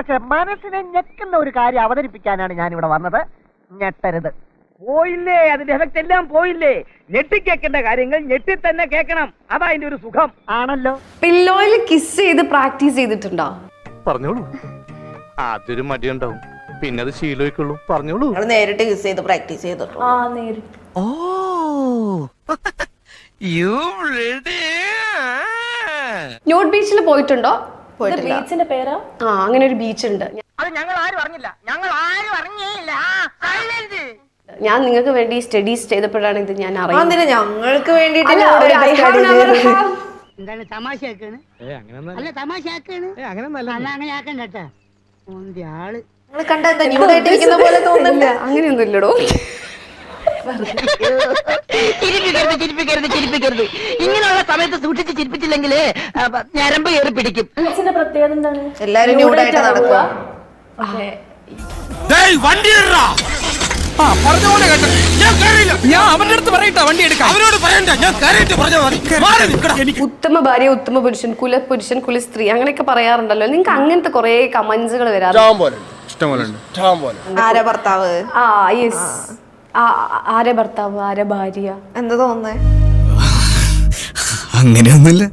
പക്ഷെ മനസ്സിനെ ഞെക്കുന്ന ഒരു കാര്യം അവതരിപ്പിക്കാനാണ് ഞാൻ ഇവിടെ വന്നത്. ഞെട്ടരുത്. പോയില്ലേ, അതിന്റെ എഫക്ട് എല്ലാം പോയില്ലേ. ഞെട്ടി കേൾക്കേണ്ട കാര്യങ്ങൾ ഞെട്ടി തന്നെ കേൾക്കണം. അതാ അതിന്റെ ഒരു സുഖം. ആണല്ലോ. പില്ലോയിൽ കിസ് ചെയ്ത് പ്രാക്ടീസ് ചെയ്തിട്ടുണ്ടോ? പറഞ്ഞോളൂ. ആദ്യൊരു മടിയുണ്ടാവും, പിന്നെ അത് ശീലമായിക്കുള്ളൂ. പറഞ്ഞോളൂ. നേരിട്ട് കിസ് ചെയ്ത് പ്രാക്ടീസ് ചെയ്തിട്ടു. നേരിട്ട്. ഓ ന്യൂഡ് ബീച്ചിൽ പോയിട്ടുണ്ടോ? പോയിട്ടില്ല. ബീച്ചിന്റെ പേരാ? അങ്ങനെ ഒരു ബീച്ച് ഉണ്ട്. അത് ഞങ്ങൾ ആരും അറിഞ്ഞില്ല. ഞാൻ നിങ്ങൾക്ക് വേണ്ടി സ്റ്റഡീസ് ചെയ്തപ്പോഴാണ് ഇത് ഞാൻ അറിയുന്നത്. ഞങ്ങൾക്ക് എന്താണ് തമാശയാക്കാണ്? അല്ല തമാശയാക്കാണ്. അങ്ങനെ ആക്കണ്ട. ആള് കണ്ടെന്താ ന്യൂഡായിട്ടിരിക്കുന്ന പോലെ തോന്നുന്നില്ല. അങ്ങനെയൊന്നും ഇല്ലടോ. ചിരിപ്പിക്കരുത്. ഇങ്ങനെയുള്ള സമയത്ത് സൂക്ഷിച്ച് ചിരിപ്പിച്ചില്ലെങ്കിൽ ഞരമ്പ് കയറി പിടിക്കും. ബീച്ചിന്റെ പ്രത്യേകത എന്താണ്? എല്ലാരും ന്യൂഡായിട്ട് നടക്കുക. ഉത്തമ ഭാര്യ, ഉത്തമ പുരുഷൻ, കുലപുരുഷൻ, കുലസ്ത്രീ അങ്ങനെയൊക്കെ പറയാറുണ്ടല്ലോ. നിങ്ങൾക്ക് അങ്ങനത്തെ കുറെ കമന്റ്സുകൾ വരാറുണ്ട്. ആരാ ഭർത്താവ്? യെസ്. ആരെ ഭർത്താവ്, ആരെ ഭാര്യ? എന്താ തോന്നുന്നേ? അങ്ങനെയൊന്നുമില്ല.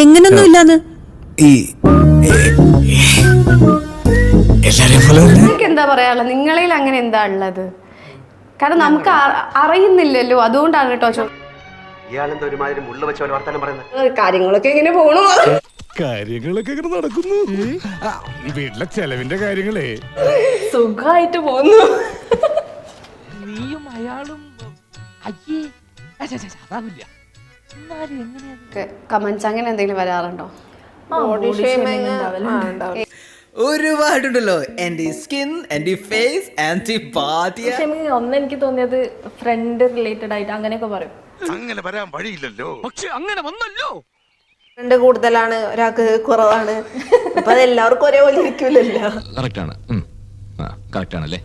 എങ്ങനൊന്നുമില്ലാന്ന് എല്ലാരെയും പോലെ നിങ്ങൾക്ക് എന്താ പറയാനുള്ളത്? നിങ്ങളിൽ അങ്ങനെ എന്താ ഉള്ളത്? കാരണം നമുക്ക് അറിയുന്നില്ലല്ലോ, അതുകൊണ്ടാണ് കേട്ടോ. കാര്യങ്ങളൊക്കെ എങ്ങനെ പോണു? കാര്യങ്ങളൊക്കെ ഇങ്ങനെ നടക്കുന്നു. വീട്ടിലെ ചെലവിന്റെ കാര്യങ്ങളേ സുഖമായിട്ട് പോന്നു. നീയും അയാളും കമന്റ്സ് അങ്ങനെ എന്തെങ്കിലും വരാറുണ്ടോ? ഒരുപാടുണ്ടല്ലോ. എന്റെ സ്കിൻ, എന്റെ ഫേസ്, എന്റെ ബോഡി. ഒന്ന് എനിക്ക് തോന്നിയത് ഫ്രണ്ട് റിലേറ്റഡ് ആയിട്ട് അങ്ങനെയൊക്കെ പറയും. അങ്ങനെ വരാൻ വഴിയില്ലല്ലോ. പക്ഷെ അങ്ങനെ വന്നല്ലോ. രണ്ട് കൂടുതലാണ്, ഒരാൾക്ക് കുറവാണ്. അപ്പൊ അത് എല്ലാവർക്കും ഒരേപോലെ ഇരിക്കൂലല്ലോ. കറക്റ്റ് ആണ്. കറക്റ്റ് ആണല്ലേ.